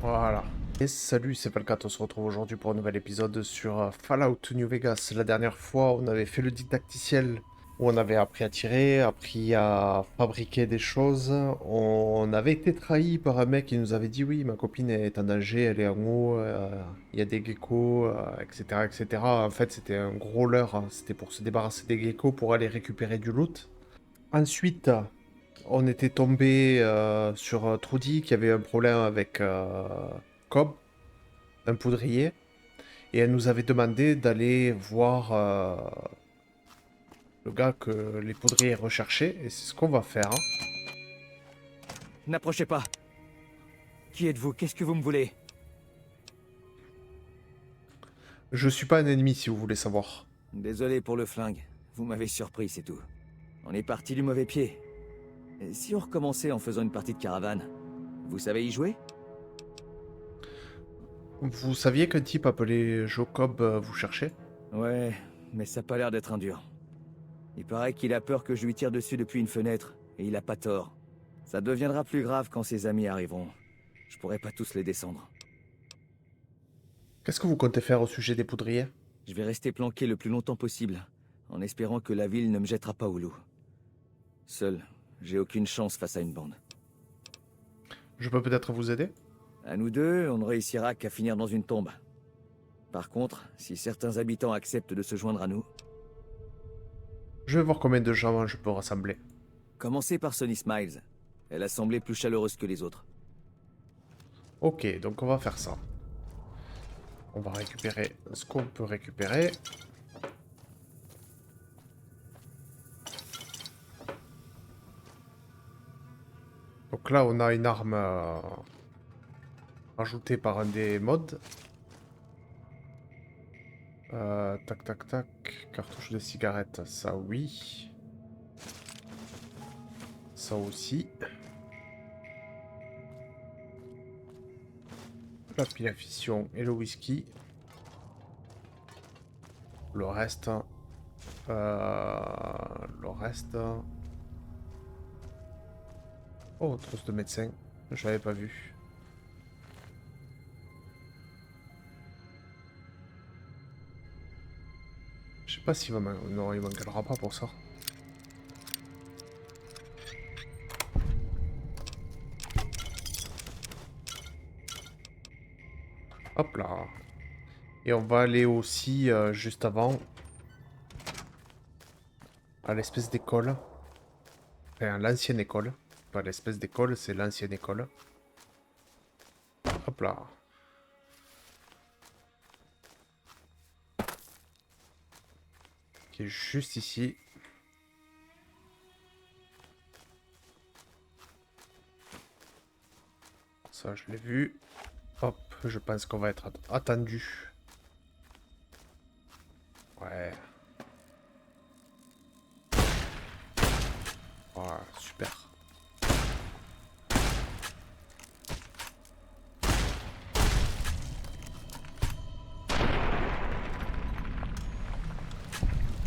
Voilà. Et salut, c'est Falcat, on se retrouve aujourd'hui pour un nouvel épisode sur Fallout New Vegas. La dernière fois, on avait fait le didacticiel où on avait appris à tirer, appris à fabriquer des choses. On avait été trahi par un mec qui nous avait dit oui, ma copine est en danger, elle est en haut, il y a des geckos, etc., etc. En fait, c'était un gros leurre, hein. C'était pour se débarrasser des geckos pour aller récupérer du loot. Ensuite, on était tombé sur Trudy qui avait un problème avec Cobb, un poudrier, et elle nous avait demandé d'aller voir le gars que les poudriers recherchaient, et c'est ce qu'on va faire, hein. N'approchez pas. Qui êtes-vous? Qu'est-ce que vous me voulez? Je suis pas un ennemi si vous voulez savoir. Désolé pour le flingue. Vous m'avez surpris, c'est tout. On est parti du mauvais pied. Et si on recommençait en faisant une partie de caravane? Vous savez y jouer? Vous saviez qu'un type appelé Jacob vous cherchait? Ouais, mais ça a pas l'air d'être un dur. Il paraît qu'il a peur que je lui tire dessus depuis une fenêtre, et il a pas tort. Ça deviendra plus grave quand ses amis arriveront. Je pourrais pas tous les descendre. Qu'est-ce que vous comptez faire au sujet des poudriers? Je vais rester planqué le plus longtemps possible, en espérant que la ville ne me jettera pas au loup. Seul, j'ai aucune chance face à une bande. Je peux peut-être vous aider? À nous deux, on ne réussira qu'à finir dans une tombe. Par contre, si certains habitants acceptent de se joindre à nous, Je vais voir combien de gens je peux rassembler. commencez par Sonny Smiles. Elle a semblé plus chaleureuse que les autres. Ok, donc on va faire ça. On va récupérer ce qu'on peut récupérer. Donc là, on a une arme ajoutée par un des mods. Tac, tac, tac. Cartouche de cigarette, ça oui. Ça aussi. La pile à fission et le whisky. Le reste... le reste... Oh, trousse de médecin. Je l'avais pas vu. Je sais pas s'il va non, il manquera pas pour ça. Hop là. Et on va aller aussi, juste avant, à l'espèce d'école. Enfin, l'ancienne école. Pas l'espèce d'école, c'est l'ancienne école. Hop là. Qui est juste ici. Ça, je l'ai vu. Hop, je pense qu'on va être attendu. Ouais. Voilà, super.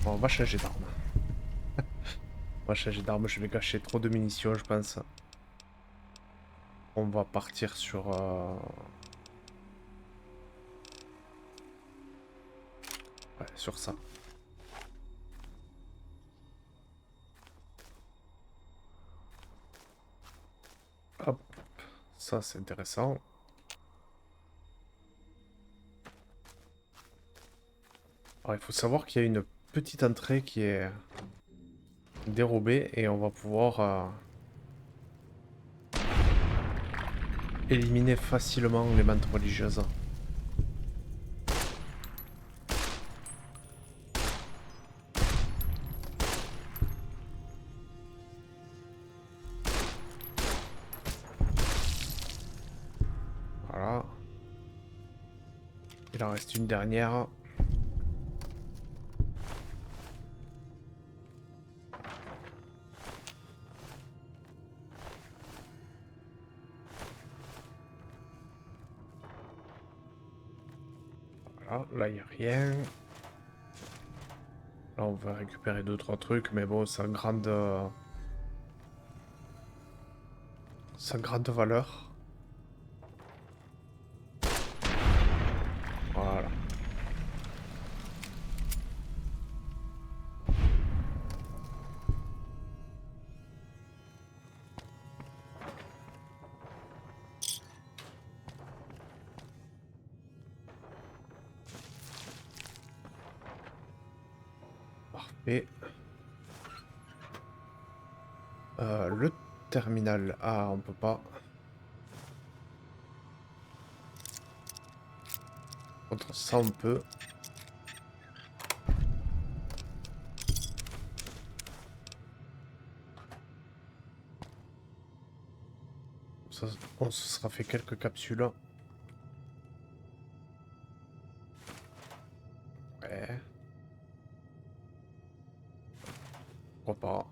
Bon, on va changer d'arme. On va changer d'arme, je vais gâcher trop de munitions, je pense. On va partir sur... Ouais, sur ça. Hop, ça c'est intéressant. Alors, il faut savoir qu'il y a une petite entrée qui est dérobée et on va pouvoir éliminer facilement les mantes religieuses. Voilà. Il en reste une dernière. Voilà, là il n'y a rien. Là on va récupérer 2-3 trucs, mais bon, sans grande valeur. Et le terminal. Ah, on peut pas. Contre ça, on peut. Ça, on se sera fait quelques capsules. Ouais. Pourquoi pas.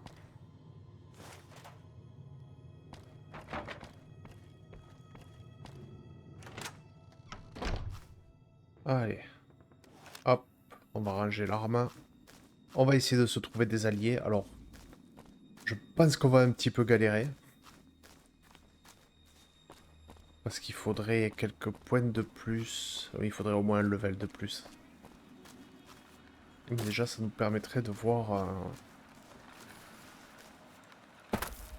Allez. Hop. On va ranger l'arme. On va essayer de se trouver des alliés. Alors, je pense qu'on va un petit peu galérer. Parce qu'il faudrait quelques points de plus. Oui, il faudrait au moins un level de plus. Donc déjà, ça nous permettrait de voir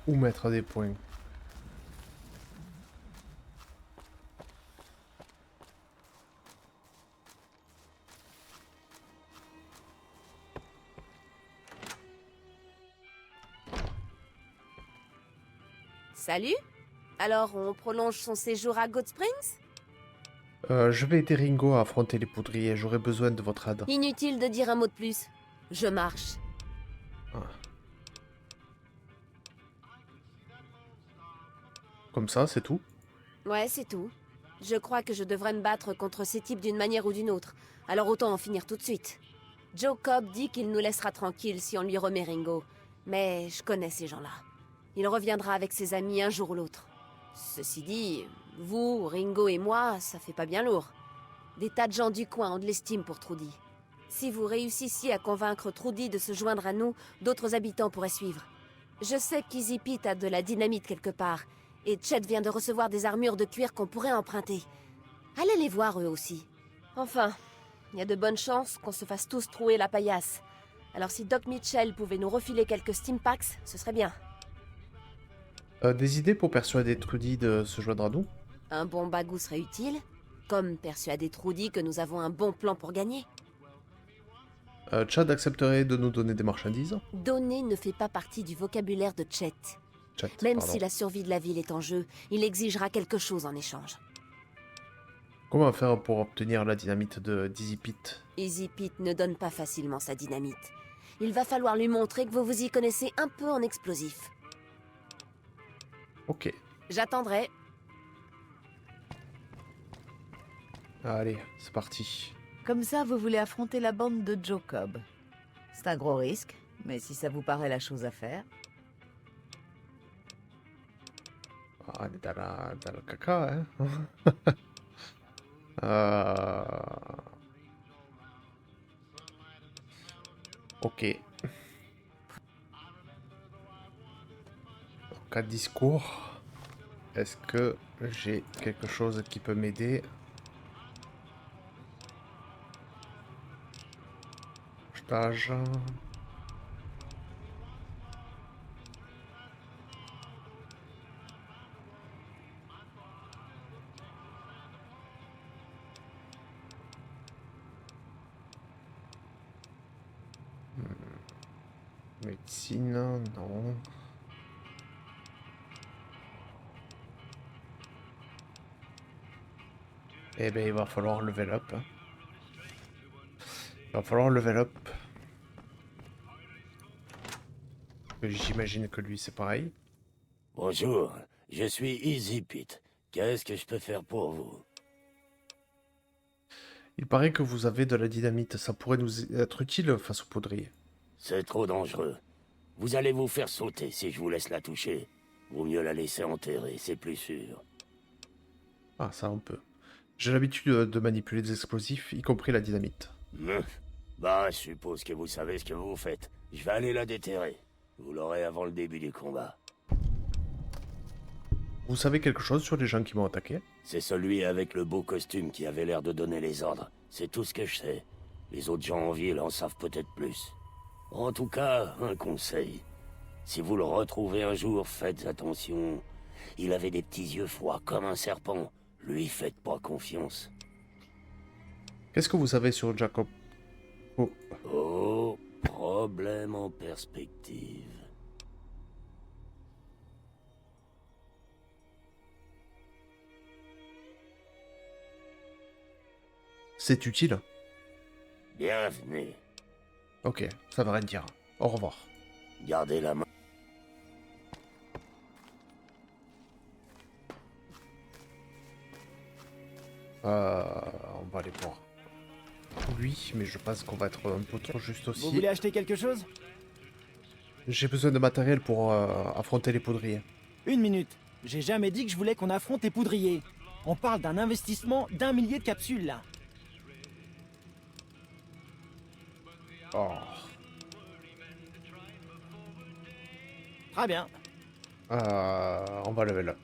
où mettre des points. Salut. Alors, on prolonge son séjour à God Springs? Je vais aider Ringo à affronter les poudriers. J'aurai besoin de votre aide. Inutile de dire un mot de plus. Je marche. Ah. Comme ça, c'est tout. Ouais, c'est tout. Je crois que je devrais me battre contre ces types d'une manière ou d'une autre. Alors autant en finir tout de suite. Joe Cobb dit qu'il nous laissera tranquilles si on lui remet Ringo. Mais je connais ces gens-là. Il reviendra avec ses amis un jour ou l'autre. Ceci dit, vous, Ringo et moi, ça fait pas bien lourd. Des tas de gens du coin ont de l'estime pour Trudy. Si vous réussissiez à convaincre Trudy de se joindre à nous, d'autres habitants pourraient suivre. Je sais qu'Easy Pete a de la dynamite quelque part, et Chet vient de recevoir des armures de cuir qu'on pourrait emprunter. Allez les voir eux aussi. Enfin, il y a de bonnes chances qu'on se fasse tous trouer la paillasse. Alors si Doc Mitchell pouvait nous refiler quelques Stimpaks, ce serait bien. Des idées pour persuader Trudy de se joindre à nous? Un bon bagou serait utile, comme persuader Trudy que nous avons un bon plan pour gagner. Chad accepterait de nous donner des marchandises? Donner ne fait pas partie du vocabulaire de Chet. Chat, Même pardon. si la survie de la ville est en jeu, il exigera quelque chose en échange. Comment faire pour obtenir la dynamite de Dizzy Pete? Easy Pete ne donne pas facilement sa dynamite. Il va falloir lui montrer que vous vous y connaissez un peu en explosifs. Ok. J'attendrai. Allez, c'est parti. Comme ça, vous voulez affronter la bande de Joe Cobb. C'est un gros risque, mais si ça vous paraît la chose à faire... Ah, on est dans le caca, hein. Euh, Ok. En cas de discours, est-ce que j'ai quelque chose qui peut m'aider? Stage. Médecine, non. Eh ben, il va falloir level up, hein. Il va falloir level up. J'imagine que lui, c'est pareil. Bonjour, je suis Easy Pete. Qu'est-ce que je peux faire pour vous? Il paraît que vous avez de la dynamite. Ça pourrait nous être utile face au poudrier. C'est trop dangereux. Vous allez vous faire sauter si je vous laisse la toucher. Vaut mieux la laisser enterrer, c'est plus sûr. Ah, ça, on peut. J'ai l'habitude de manipuler des explosifs, y compris la dynamite. Bah, je suppose que vous savez ce que vous faites. Je vais aller la déterrer. Vous l'aurez avant le début du combat. Vous savez quelque chose sur les gens qui m'ont attaqué? C'est celui avec le beau costume qui avait l'air de donner les ordres. C'est tout ce que je sais. Les autres gens en ville en savent peut-être plus. En tout cas, un conseil. Si vous le retrouvez un jour, faites attention. Il avait des petits yeux froids comme un serpent. Lui, faites pas confiance. Qu'est-ce que vous savez sur Jacob? Oh, Oh, Problème en perspective. C'est utile. Bienvenue. Ok, ça veut rien dire. Au revoir. Gardez la main. On va aller voir lui, mais je pense qu'on va être un peu trop juste Vous aussi. voulez acheter quelque chose? J'ai besoin de matériel pour affronter les poudriers. Une minute. J'ai jamais dit que je voulais qu'on affronte les poudriers. On parle d'un investissement d'1 millier de capsules, là. Oh. Très bien. On va lever là.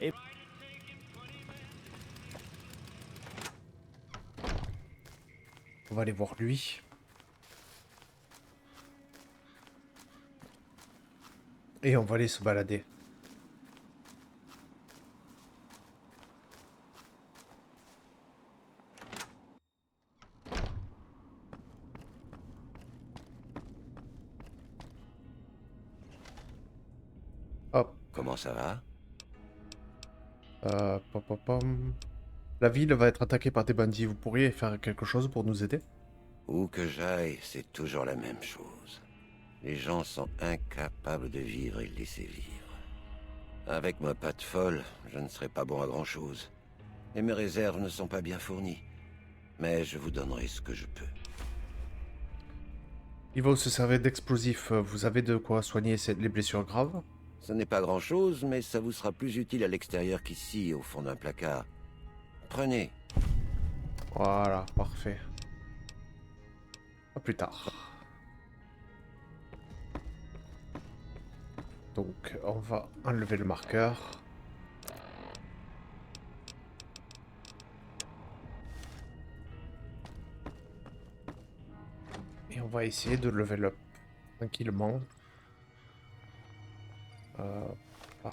Et- On va aller voir lui. Et on va aller se balader. Hop. Comment ça va? Pom, pom, pom. La ville va être attaquée par des bandits. Vous pourriez faire quelque chose pour nous aider? Où que j'aille, c'est toujours la même chose. Les gens sont incapables de vivre et de laisser vivre. Avec ma patte folle, je ne serai pas bon à grand-chose. Et mes réserves ne sont pas bien fournies. Mais je vous donnerai ce que je peux. Il va se servir d'explosifs. Vous avez de quoi soigner les blessures graves? Ce n'est pas grand-chose, mais ça vous sera plus utile à l'extérieur qu'ici, au fond d'un placard. Prenez. Voilà, parfait. À plus tard. Donc, on va enlever le marqueur. Et on va essayer de level up tranquillement. Ah.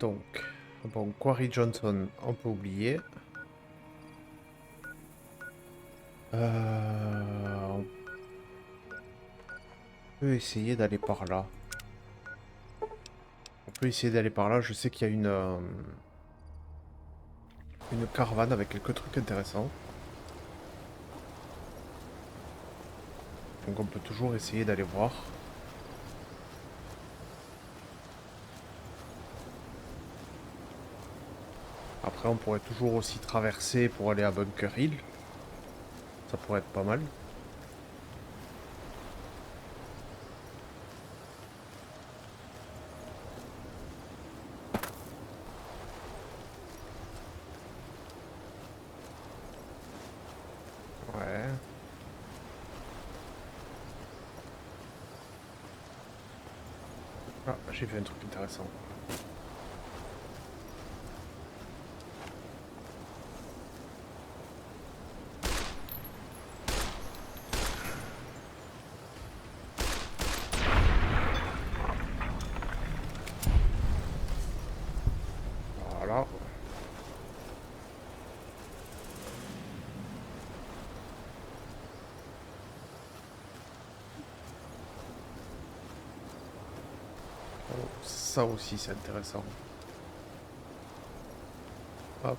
Donc, bon, Quarry Johnson, on peut oublier. On peut essayer d'aller par là. On peut essayer d'aller par là. Je sais qu'il y a une caravane avec quelques trucs intéressants. Donc on peut toujours essayer d'aller voir. Après on pourrait toujours aussi traverser pour aller à Bunker Hill. Ça pourrait être pas mal. Ouais. Ah, j'ai vu un truc intéressant. Voilà. Oh, ça aussi c'est intéressant. Hop.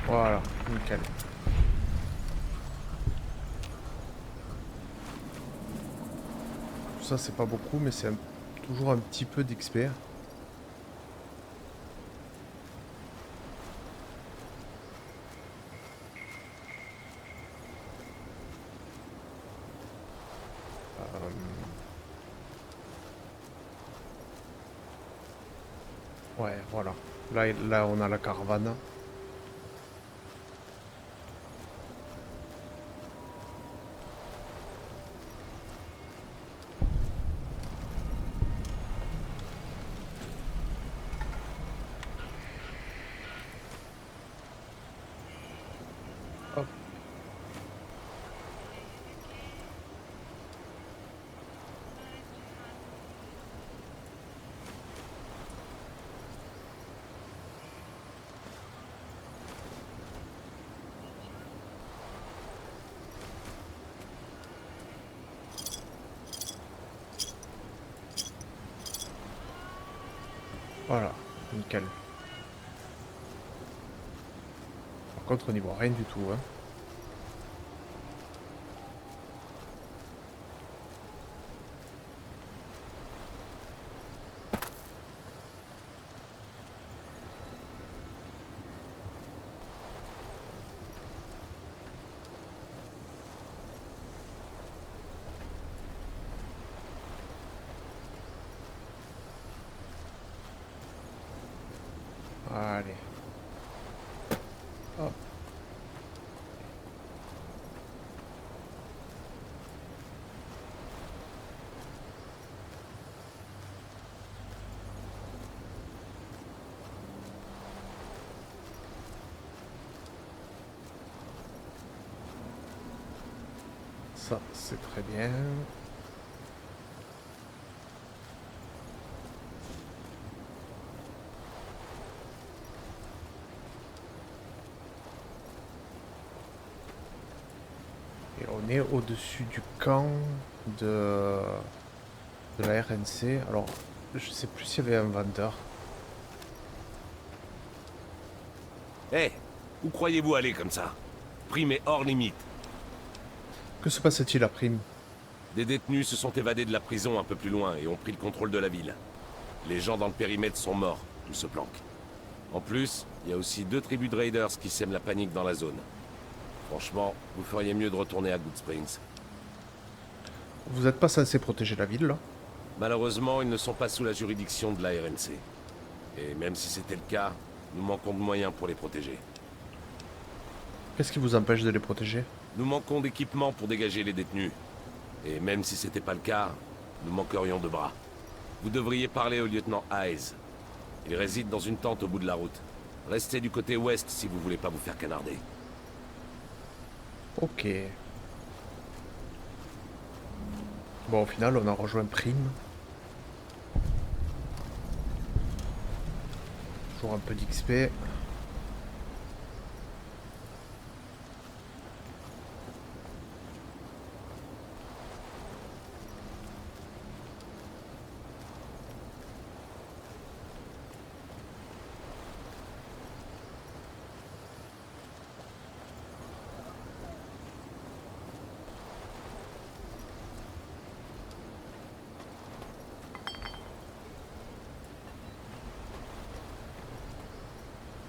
Voilà, nickel. Ça c'est pas beaucoup mais c'est toujours un petit peu d'XP. Ouais, voilà. Là, on a la caravane. Hop. Voilà, nickel. Par contre, on n'y voit rien du tout, hein. Allez. Hop. Ça, c'est très bien. Et on est au-dessus du camp de la RNC. Alors, je sais plus s'il y avait un vendeur. Hé, où croyez-vous aller comme ça? Prime est hors limite. Que se passe-t-il à Prime? Des détenus se sont évadés de la prison un peu plus loin et ont pris le contrôle de la ville. Les gens dans le périmètre sont morts, ou se planquent. En plus, il y a aussi 2 tribus de raiders qui sèment la panique dans la zone. Franchement, vous feriez mieux de retourner à Good Springs. Vous n'êtes pas censé protéger la ville, là? Malheureusement, ils ne sont pas sous la juridiction de la RNC. Et même si c'était le cas, nous manquons de moyens pour les protéger. Qu'est-ce qui vous empêche de les protéger? Nous manquons d'équipement pour dégager les détenus. Et même si c'était pas le cas, nous manquerions de bras. Vous devriez parler au lieutenant Hayes. Il réside dans une tente au bout de la route. Restez du côté ouest si vous voulez pas vous faire canarder. Ok. Bon, au final, on a rejoint Prime. Toujours un peu d'XP.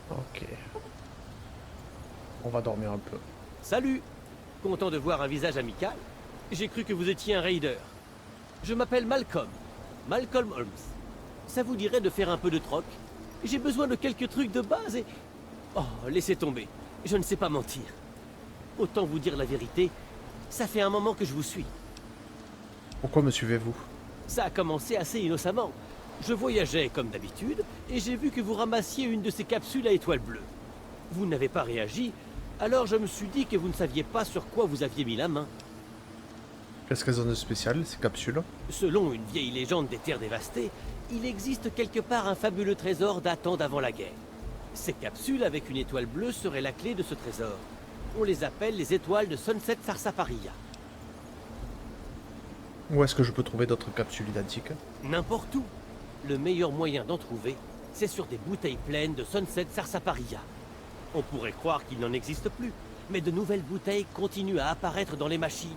Ok. On va dormir un peu. Salut! Content de voir un visage amical. J'ai cru que vous étiez un raider. Je m'appelle Malcolm. Malcolm Holmes. Ça vous dirait de faire un peu de troc? J'ai besoin de quelques trucs de base et... Oh, laissez tomber. Je ne sais pas mentir. Autant vous dire la vérité, ça fait un moment que je vous suis. Pourquoi me suivez-vous? Ça a commencé assez innocemment. Je voyageais comme d'habitude, et j'ai vu que vous ramassiez une de ces capsules à étoiles bleues. Vous n'avez pas réagi, alors je me suis dit que vous ne saviez pas sur quoi vous aviez mis la main. Qu'est-ce qu'elles ont de spécial, ces capsules? Selon une vieille légende des terres dévastées, il existe quelque part un fabuleux trésor datant d'avant la guerre. Ces capsules avec une étoile bleue seraient la clé de ce trésor. On les appelle les étoiles de Sunset Sarsaparilla. Où est-ce que je peux trouver d'autres capsules identiques? N'importe où. Le meilleur moyen d'en trouver, c'est sur des bouteilles pleines de Sunset Sarsaparilla. On pourrait croire qu'il n'en existe plus, mais de nouvelles bouteilles continuent à apparaître dans les machines.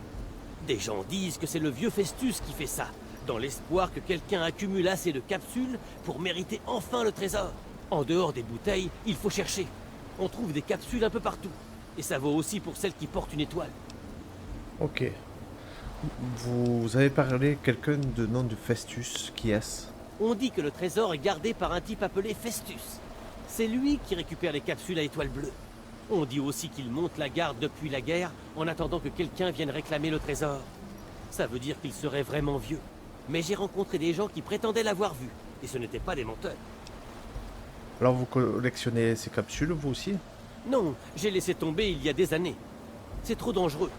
Des gens disent que c'est le vieux Festus qui fait ça, dans l'espoir que quelqu'un accumule assez de capsules pour mériter enfin le trésor. En dehors des bouteilles, il faut chercher. On trouve des capsules un peu partout. Et ça vaut aussi pour celles qui portent une étoile. Ok. Vous avez parlé quelqu'un de nom de Festus, qui est-ce? On dit que le trésor est gardé par un type appelé Festus. C'est lui qui récupère les capsules à étoiles bleues. On dit aussi qu'il monte la garde depuis la guerre en attendant que quelqu'un vienne réclamer le trésor. Ça veut dire qu'il serait vraiment vieux. Mais j'ai rencontré des gens qui prétendaient l'avoir vu, et ce n'étaient pas des menteurs. Alors vous collectionnez ces capsules, vous aussi? Non, j'ai laissé tomber il y a des années. C'est trop dangereux.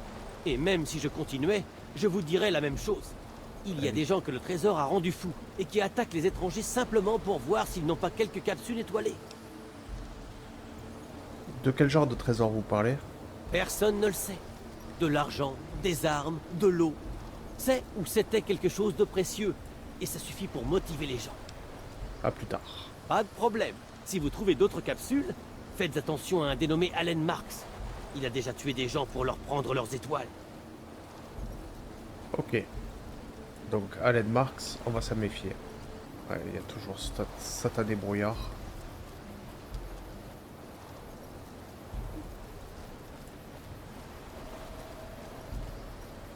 Et même si je continuais, je vous dirais la même chose. Il y a des gens que le trésor a rendu fous, et qui attaquent les étrangers simplement pour voir s'ils n'ont pas quelques capsules étoilées. De quel genre de trésor vous parlez? Personne ne le sait. De l'argent, des armes, de l'eau. C'est ou c'était quelque chose de précieux, et ça suffit pour motiver les gens. À plus tard. Pas de problème. Si vous trouvez d'autres capsules, faites attention à un dénommé Allen Marks. Il a déjà tué des gens pour leur prendre leurs étoiles. Ok. Donc, Allen Marks, on va s'en méfier. Ouais, il y a toujours ce satané brouillard.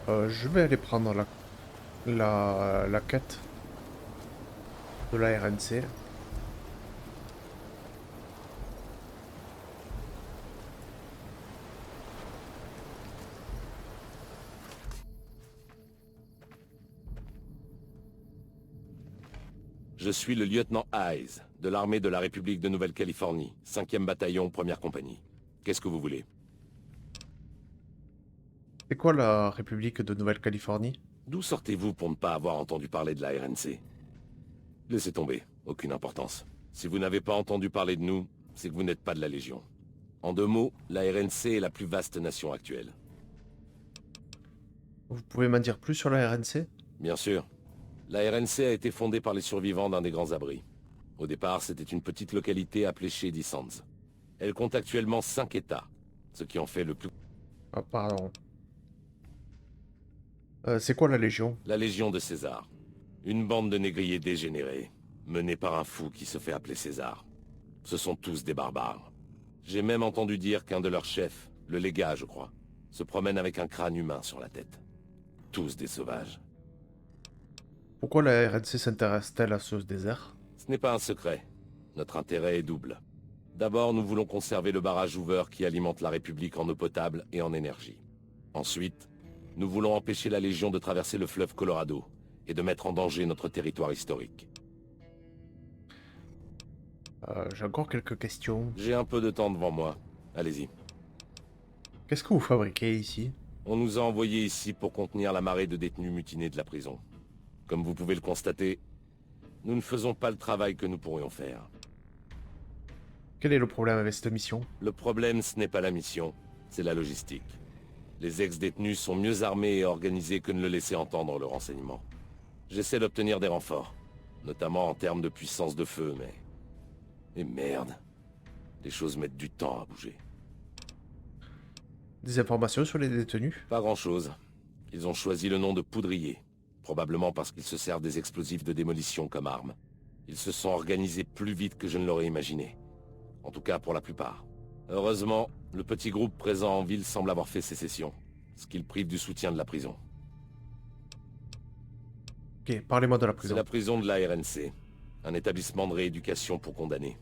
Je vais aller prendre la quête de la RNC. Je suis le lieutenant Hayes, de l'armée de la République de Nouvelle-Californie, 5e bataillon, première compagnie. Qu'est-ce que vous voulez? C'est quoi la République de Nouvelle-Californie? D'où sortez-vous pour ne pas avoir entendu parler de la RNC? Laissez tomber, aucune importance. Si vous n'avez pas entendu parler de nous, c'est que vous n'êtes pas de la Légion. En 2 mots, la RNC est la plus vaste nation actuelle. Vous pouvez m'en dire plus sur la RNC? Bien sûr. La RNC a été fondée par les survivants d'un des grands abris. Au départ, c'était une petite localité appelée Shady Sands. Elle compte actuellement 5 États, ce qui en fait le plus... Ah, pardon. C'est quoi la Légion? La Légion de César. Une bande de négriers dégénérés, menée par un fou qui se fait appeler César. Ce sont tous des barbares. J'ai même entendu dire qu'un de leurs chefs, le légat je crois, se promène avec un crâne humain sur la tête. Tous des sauvages. Pourquoi la RNC s'intéresse-t-elle à ce désert? Ce n'est pas un secret. Notre intérêt est double. D'abord, nous voulons conserver le barrage Hoover qui alimente la République en eau potable et en énergie. Ensuite, nous voulons empêcher la Légion de traverser le fleuve Colorado et de mettre en danger notre territoire historique. J'ai encore quelques questions. J'ai un peu de temps devant moi. Allez-y. Qu'est-ce que vous fabriquez ici? On nous a envoyés ici pour contenir la marée de détenus mutinés de la prison. Comme vous pouvez le constater, nous ne faisons pas le travail que nous pourrions faire. Quel est le problème avec cette mission? Le problème, ce n'est pas la mission, c'est la logistique. Les ex-détenus sont mieux armés et organisés que ne le laissait entendre le renseignement. J'essaie d'obtenir des renforts, notamment en termes de puissance de feu, mais... Et merde, les choses mettent du temps à bouger. Des informations sur les détenus? Pas grand-chose. Ils ont choisi le nom de poudrier, probablement parce qu'ils se servent des explosifs de démolition comme arme. Ils se sont organisés plus vite que je ne l'aurais imaginé. En tout cas pour la plupart. Heureusement, le petit groupe présent en ville semble avoir fait sécession, ce qui le prive du soutien de la prison. Ok, parlez-moi de la C'est prison. la prison de la RNC, un établissement de rééducation pour condamnés.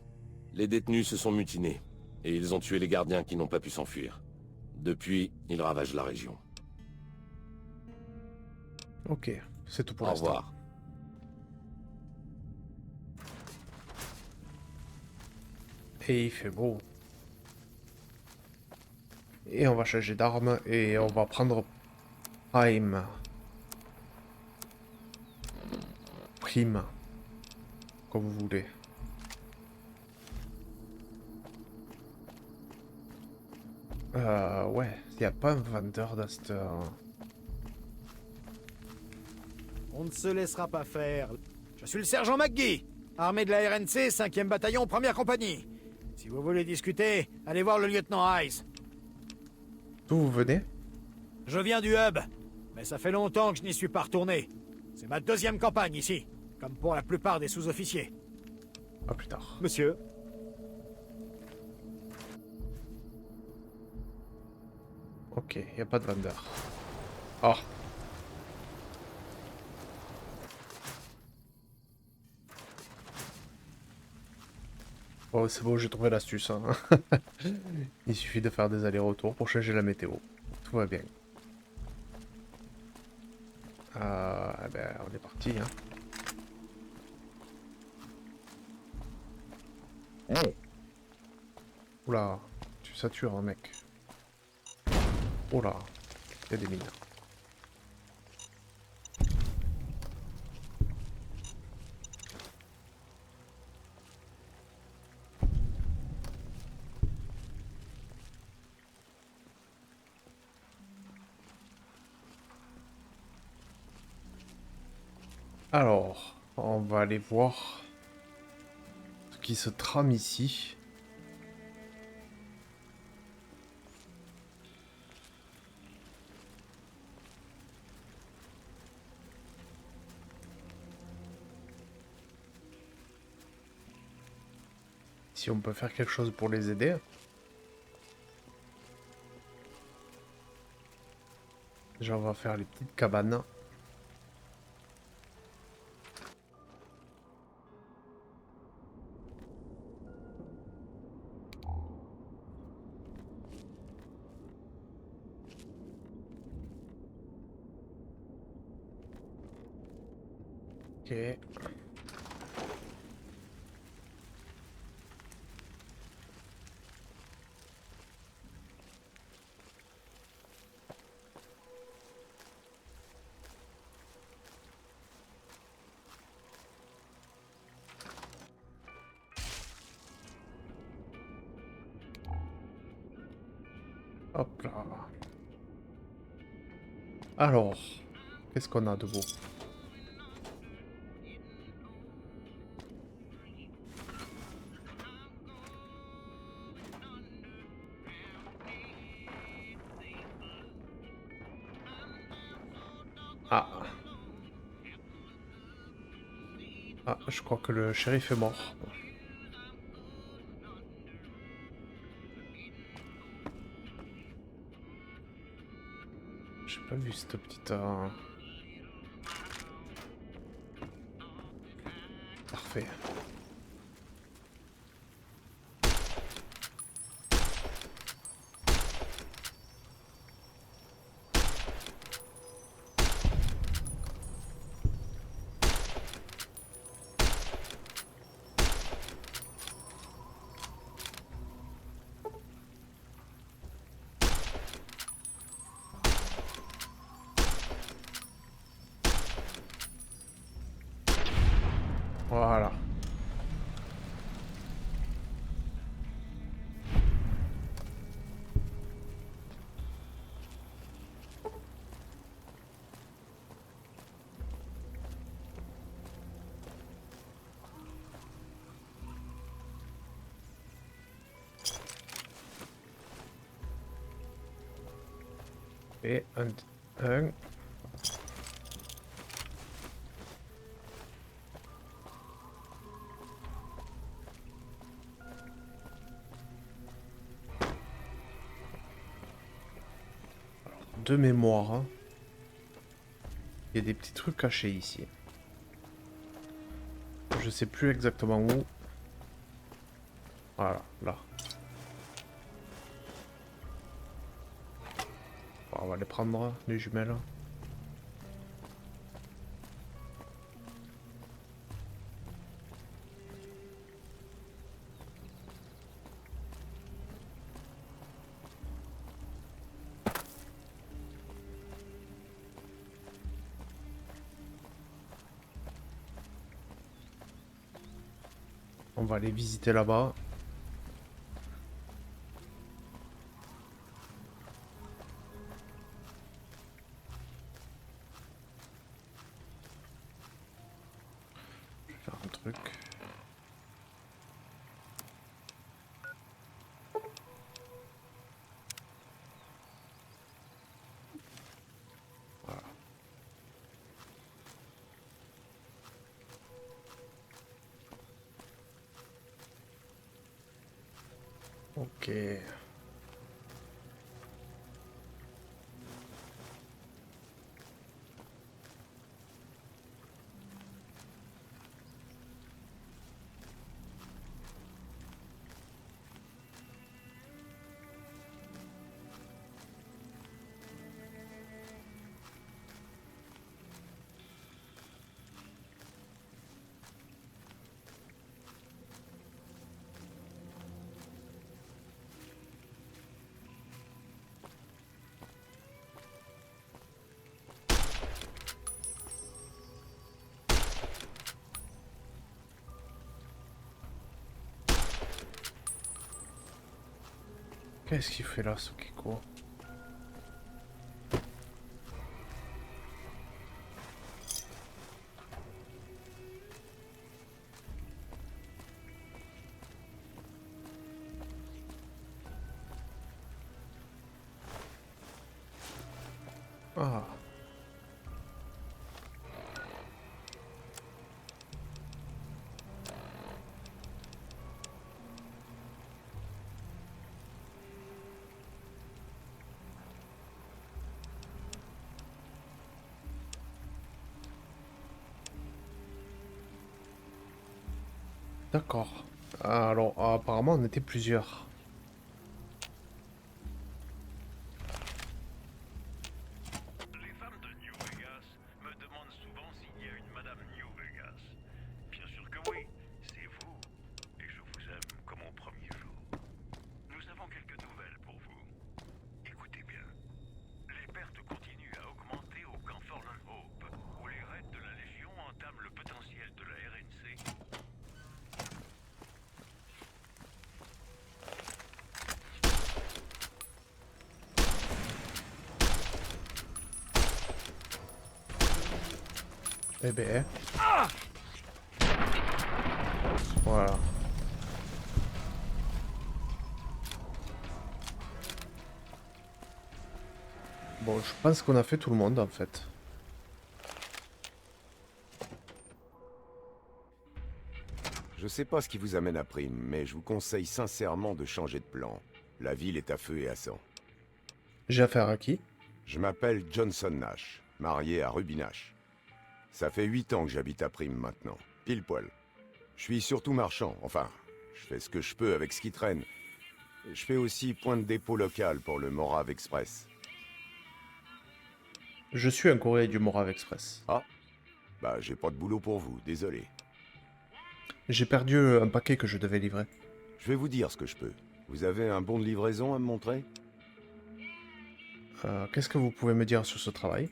Les détenus se sont mutinés, et ils ont tué les gardiens qui n'ont pas pu s'enfuir. Depuis, ils ravagent la région. Ok, c'est tout pour Au l'instant. revoir. Et il fait beau. Et on va changer d'arme et on va prendre Prime. Prime. Comme vous voulez. Ouais, il n'y a pas un vendeur dans cette... On ne se laissera pas faire. Je suis le sergent McGee, armée de la RNC, 5e bataillon, première compagnie. Si vous voulez discuter, allez voir le lieutenant Hayes. D'où vous venez? Je viens du hub, mais ça fait longtemps que je n'y suis pas retourné. C'est ma 2e campagne ici, comme pour la plupart des sous-officiers. À plus tard. Monsieur, Ok, il n'y a pas de vendeur. Oh. Oh, c'est bon, j'ai trouvé l'astuce, hein. Il suffit de faire des allers-retours pour changer la météo. Tout va bien. Eh ben, on est parti, hein. Hey, Oula, tu satures, hein, mec. Oula, il y a des mines. Alors, on va aller voir ce qui se trame ici. Si on peut faire quelque chose pour les aider. Déjà, on va faire les petites cabanes. Ok. Hop là. Alors, qu'est-ce qu'on a de beau? Ah. Ah, je crois que le shérif est mort. J'ai pas vu cette petite... Parfait. Voilà. Et un. De mémoire, hein. Il y a des petits trucs cachés ici. Je sais plus exactement où. Voilà, là. Bon, on va les prendre, les jumelles. On va aller visiter là-bas. Je vais faire un truc. Voilà. Ok. Qu'est-ce qu'il fait là, ce Kiko? Ah. D'accord. Alors, apparemment, on était plusieurs. Les femmes de New Vegas me demandent souvent s'il y a une Madame New Vegas. Bien sûr que oui, c'est vous. Et je vous aime comme au premier jour. Nous avons quelques nouvelles pour vous. Écoutez bien. Les pertes continuent à augmenter au camp Forlorn Hope, où les raids de la Légion entament le potentiel de la RNC. Eh ben. Voilà. Bon, je pense qu'on a fait tout le monde en fait. Je sais pas ce qui vous amène à Prime, mais je vous conseille sincèrement de changer de plan. La ville est à feu et à sang. J'ai affaire à qui? Je m'appelle Johnson Nash, marié à Ruby Nash. Ça fait 8 ans que j'habite à Prime maintenant, pile poil. Je suis surtout marchand, enfin, je fais ce que je peux avec ce qui traîne. Je fais aussi point de dépôt local pour le Morave Express. Je suis un courrier du Morave Express. Ah, bah j'ai pas de boulot pour vous, désolé. J'ai perdu un paquet que je devais livrer. Je vais vous dire ce que je peux. Vous avez un bon de livraison à me montrer? Qu'est-ce que vous pouvez me dire sur ce travail?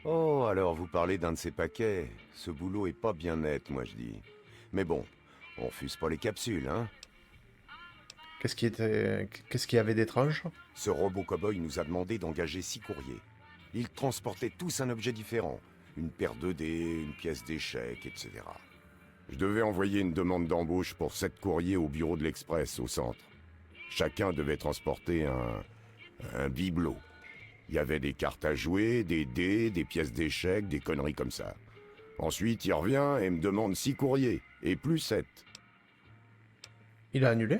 Oh, alors vous parlez d'un de ces paquets. Ce boulot est pas bien net, moi je dis. Mais bon, on refuse pas les capsules, hein? Qu'est-ce qu'il y avait d'étrange? Ce robot cow-boy nous a demandé d'engager 6 courriers. Ils transportaient tous un objet différent. Une paire de dés, une pièce d'échecs, etc. Je devais envoyer une demande d'embauche pour 7 courriers au bureau de l'Express, au centre. Chacun devait transporter un bibelot. Il y avait des cartes à jouer, des dés, des pièces d'échecs, des conneries comme ça. Ensuite, il revient et me demande 6 courriers, et plus 7. Il a annulé?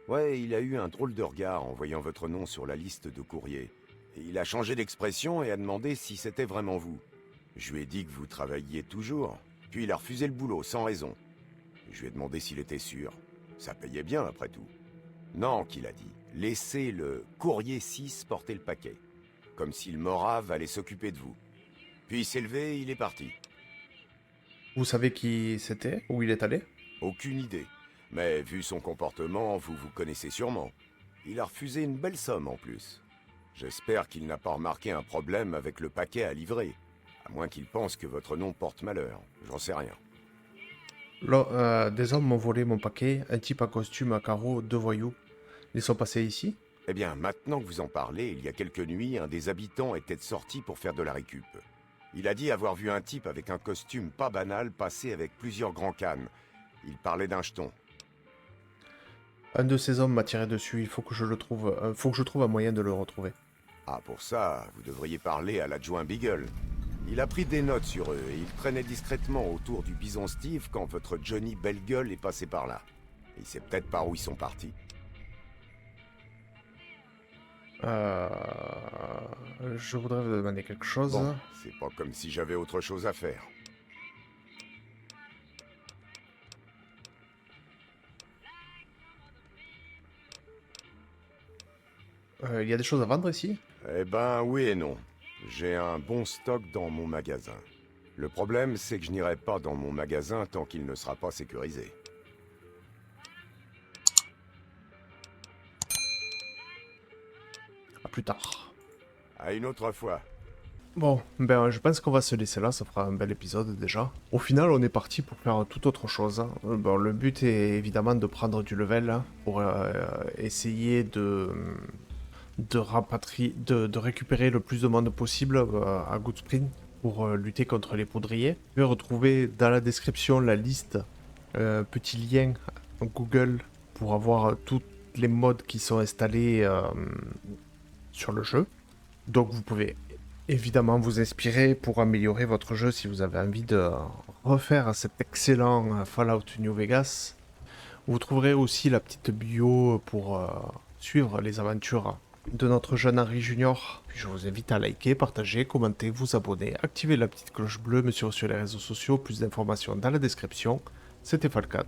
Ouais, il a eu un drôle de regard en voyant votre nom sur la liste de courriers. Il a changé d'expression et a demandé si c'était vraiment vous. Je lui ai dit que vous travailliez toujours, puis il a refusé le boulot, sans raison. Je lui ai demandé s'il était sûr. Ça payait bien, après tout. Non, qu'il a dit. Laissez le courrier 6 porter le paquet. Comme si le Morave allait s'occuper de vous. Puis il s'est levé et il est parti. Vous savez qui c'était? Où il est allé? Aucune idée. Mais vu son comportement, vous vous connaissez sûrement. Il a refusé une belle somme en plus. J'espère qu'il n'a pas remarqué un problème avec le paquet à livrer. À moins qu'il pense que votre nom porte malheur. J'en sais rien. Là, des hommes m'ont volé mon paquet, un type en costume à carreaux, 2 voyous. Ils sont passés ici? Eh bien, maintenant que vous en parlez, il y a quelques nuits, un des habitants était sorti pour faire de la récup. Il a dit avoir vu un type avec un costume pas banal passer avec plusieurs grands cannes. Il parlait d'un jeton. Un de ces hommes m'a tiré dessus, il faut que je le trouve. Faut que je trouve un moyen de le retrouver. Ah, pour ça, vous devriez parler à l'adjoint Beagle. Il a pris des notes sur eux et il traînait discrètement autour du Bison Steve quand votre Johnny Belle-Gueule est passé par là. Il sait peut-être par où ils sont partis. Je voudrais vous demander quelque chose. Bon, c'est pas comme si j'avais autre chose à faire. Il y a des choses à vendre ici? Eh ben, oui et non. J'ai un bon stock dans mon magasin. Le problème, c'est que je n'irai pas dans mon magasin tant qu'il ne sera pas sécurisé. À plus tard. À une autre fois. Bon, ben je pense qu'on va se laisser là, ça fera un bel épisode déjà. Au final, on est parti pour faire tout autre chose, hein. Bon, le but est évidemment de prendre du level hein, pour essayer de récupérer le plus de monde possible à Goodspring pour lutter contre les poudriers. Vous pouvez retrouver dans la description la liste, petit lien Google pour avoir toutes les mods qui sont installés sur le jeu. Donc vous pouvez évidemment vous inspirer pour améliorer votre jeu si vous avez envie de refaire cet excellent Fallout New Vegas. Vous trouverez aussi la petite bio pour suivre les aventures de notre jeune Henry Junior. Puis je vous invite à liker, partager, commenter, vous abonner, activer la petite cloche bleue, me suivre sur les réseaux sociaux, plus d'informations dans la description. C'était Falcat,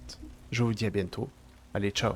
je vous dis à bientôt. Allez, ciao.